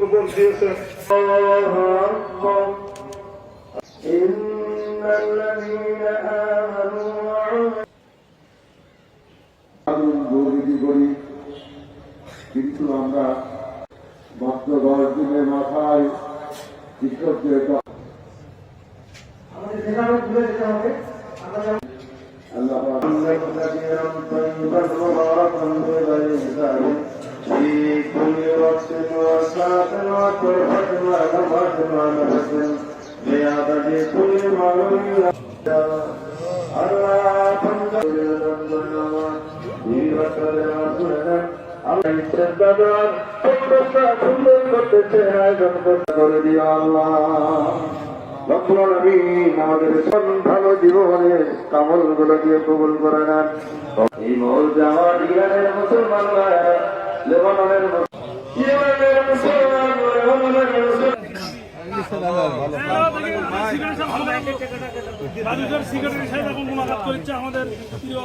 উপর দিয়েছেন। দুর্নীতি করি, কিন্তু আমরা মাত্র 10 দিনের মাথায় কৃষকদের আমাদের ভালো জীবনের কামল গুলো দিয়ে কবুল করে নেন। এই মহল যাওয়ার ইরানের মুসলমান লেবাননের সিগারেটের সাথে এখন মোলাকাত করেছে আমাদের প্রিয়